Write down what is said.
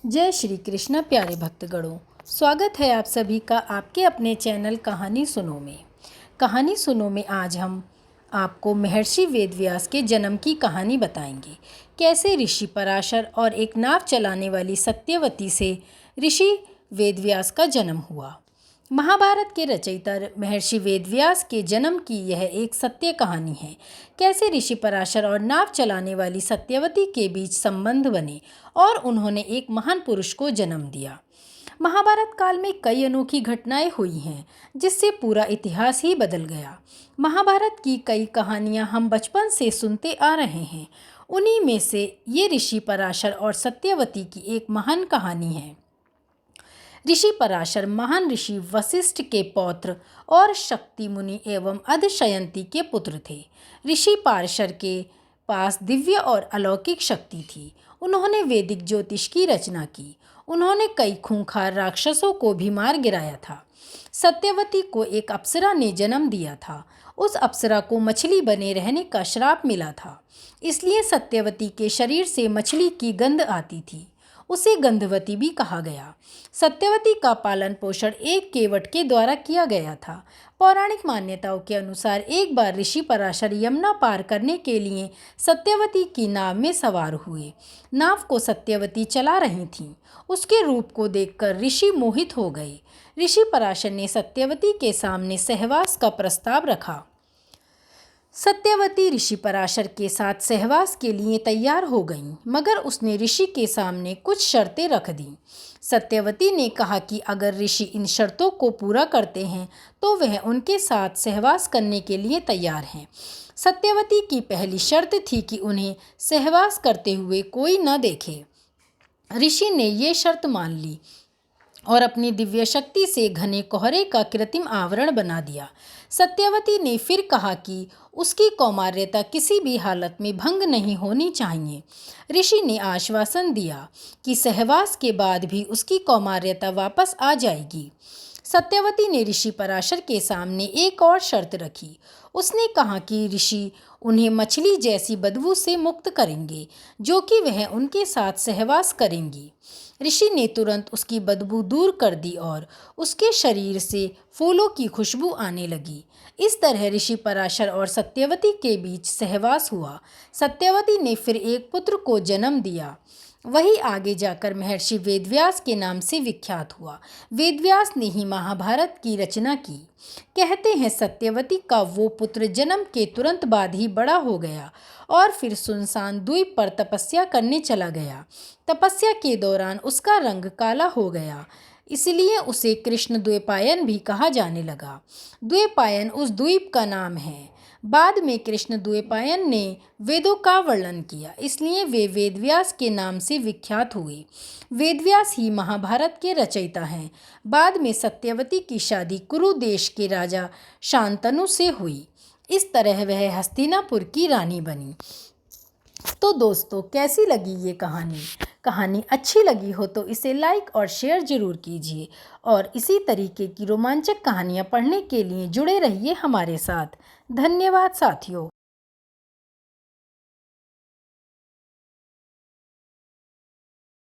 जय श्री कृष्ण प्यारे भक्तगणों, स्वागत है आप सभी का आपके अपने चैनल कहानी सुनो में। कहानी सुनो में आज हम आपको महर्षि वेदव्यास के जन्म की कहानी बताएंगे। कैसे ऋषि पराशर और एक नाव चलाने वाली सत्यवती से ऋषि वेदव्यास का जन्म हुआ। महाभारत के रचयिता महर्षि वेदव्यास के जन्म की यह एक सत्य कहानी है। कैसे ऋषि पराशर और नाव चलाने वाली सत्यवती के बीच संबंध बने और उन्होंने एक महान पुरुष को जन्म दिया। महाभारत काल में कई अनोखी घटनाएं हुई हैं जिससे पूरा इतिहास ही बदल गया। महाभारत की कई कहानियां हम बचपन से सुनते आ रहे हैं। उन्हीं में से ये ऋषि पराशर और सत्यवती की एक महान कहानी है। ऋषि पराशर महान ऋषि वशिष्ठ के पौत्र और शक्ति मुनि एवं अधशयंती के पुत्र थे। ऋषि पराशर के पास दिव्य और अलौकिक शक्ति थी। उन्होंने वैदिक ज्योतिष की रचना की। उन्होंने कई खूंखार राक्षसों को भी मार गिराया था। सत्यवती को एक अप्सरा ने जन्म दिया था। उस अप्सरा को मछली बने रहने का श्राप मिला था, इसलिए सत्यवती के शरीर से मछली की गंध आती थी। उसे गंधवती भी कहा गया। सत्यवती का पालन पोषण एक केवट के द्वारा किया गया था। पौराणिक मान्यताओं के अनुसार एक बार ऋषि पराशर यमुना पार करने के लिए सत्यवती की नाव में सवार हुए। नाव को सत्यवती चला रही थीं। उसके रूप को देखकर ऋषि मोहित हो गए। ऋषि पराशर ने सत्यवती के सामने सहवास का प्रस्ताव रखा। सत्यवती ऋषि पराशर के साथ सहवास के लिए तैयार हो गईं, मगर उसने ऋषि के सामने कुछ शर्तें रख दी। सत्यवती ने कहा कि अगर ऋषि इन शर्तों को पूरा करते हैं तो वह उनके साथ सहवास करने के लिए तैयार हैं। सत्यवती की पहली शर्त थी कि उन्हें सहवास करते हुए कोई न देखे। ऋषि ने ये शर्त मान ली और अपनी दिव्य शक्ति से घने कोहरे का कृत्रिम आवरण बना दिया। सत्यवती ने फिर कहा कि उसकी कौमार्यता किसी भी हालत में भंग नहीं होनी चाहिए। ऋषि ने आश्वासन दिया कि सहवास के बाद भी उसकी कौमार्यता वापस आ जाएगी। सत्यवती ने ऋषि पराशर के सामने एक और शर्त रखी। उसने कहा कि ऋषि उन्हें मछली जैसी बदबू से मुक्त करेंगे, जो कि वह उनके साथ सहवास करेंगी। ऋषि ने तुरंत उसकी बदबू दूर कर दी और उसके शरीर से फूलों की खुशबू आने लगी। इस तरह ऋषि पराशर और सत्यवती के बीच सहवास हुआ। सत्यवती ने फिर एक पुत्र को जन्म दिया। वही आगे जाकर महर्षि वेदव्यास के नाम से विख्यात हुआ। वेदव्यास ने ही महाभारत की रचना की। कहते हैं सत्यवती का वो पुत्र जन्म के तुरंत बाद ही बड़ा हो गया और फिर सुनसान द्वीप पर तपस्या करने चला गया। तपस्या के दौरान उसका रंग काला हो गया, इसलिए उसे कृष्ण द्वैपायन भी कहा जाने लगा। द्वैपायन उस द्वीप का नाम है। बाद में कृष्ण द्वैपायन ने वेदों का वर्णन किया, इसलिए वे वेदव्यास के नाम से विख्यात हुए। वेदव्यास ही महाभारत के रचयिता हैं। बाद में सत्यवती की शादी कुरु देश के राजा शांतनु से हुई। इस तरह वह हस्तिनापुर की रानी बनी। तो दोस्तों, कैसी लगी ये कहानी? कहानी अच्छी लगी हो तो इसे लाइक और शेयर ज़रूर कीजिए और इसी तरीके की रोमांचक कहानियाँ पढ़ने के लिए जुड़े रहिए हमारे साथ। धन्यवाद साथियों।